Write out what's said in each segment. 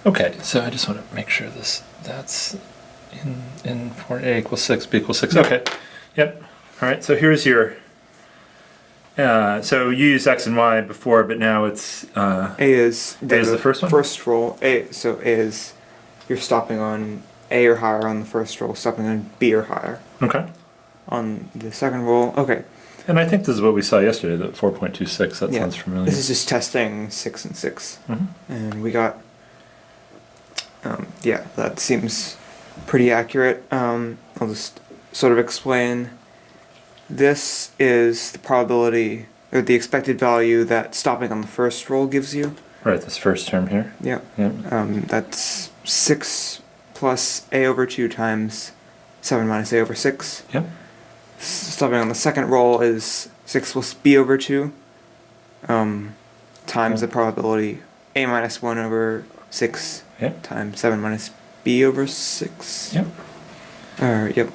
Okay, so I just want to make sure that's in for A equals 6, B equals 6. Yep. Okay. Yep. All right, so here's your, so you used X and Y before, but now it's, A is the first one? First roll. So A is you're stopping on A or higher on the first roll, stopping on B or higher. Okay. On the second roll, okay. And I think this is what we saw yesterday, that 4.26, that Yeah. sounds familiar. This is just testing 6 and 6. Mm-hmm. And we got, yeah, that seems pretty accurate. I'll just sort of explain. This is the probability, or the expected value that stopping on the first roll gives you. Right, this first term here. Yeah. Yep. That's 6 plus A over 2 times 7 minus A over 6. Yep. Stopping on the second roll is 6 plus B over 2 times the probability A minus 1 over 6 Yep. times 7 minus B over 6. Yep. Yep.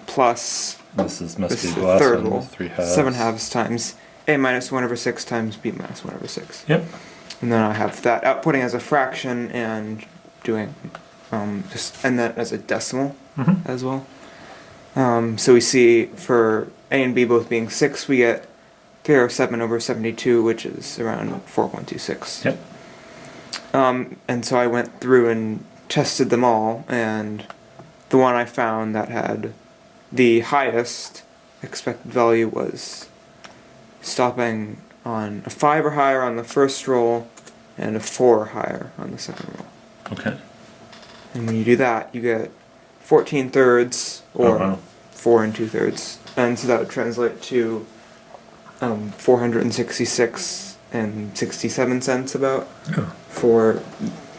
Plus This must be the the last third one, roll. 3 halves. 7 halves times A minus 1 over 6 times B minus 1 over 6. Yep. And then I have that outputting as a fraction and doing and that as a decimal Mm-hmm. as well. So we see for A and B both being 6, we get 307 over 72, which is around 4.26. Yep. And so I went through and tested them all, and the one I found that had the highest expected value was stopping on a 5 or higher on the first roll and a 4 or higher on the second roll. Okay. And when you do that, you get 14 thirds or Oh, wow. 4 and 2/3. And so that would translate to 466 and 67 cents about Oh. for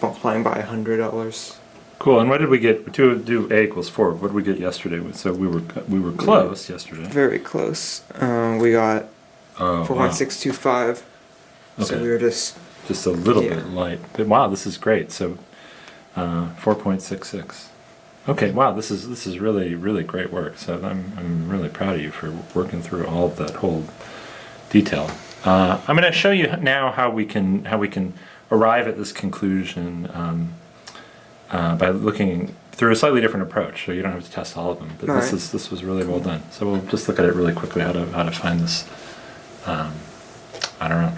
multiplying by $100. Cool. And what did we get to do A equals 4? What did we get yesterday? So we were close yesterday. Very close. We got Oh, 4.625. wow. So Okay. we were just Just a little Yeah. bit light. But wow, this is great. So 4.66. Okay, wow, this is really, really great work. So I'm really proud of you for working through all of that whole detail. I'm going to show you now how we can arrive at this conclusion by looking through a slightly different approach. So you don't have to test all of them, but All right. this was really well done. So we'll just look at it really quickly how to find this. I don't know.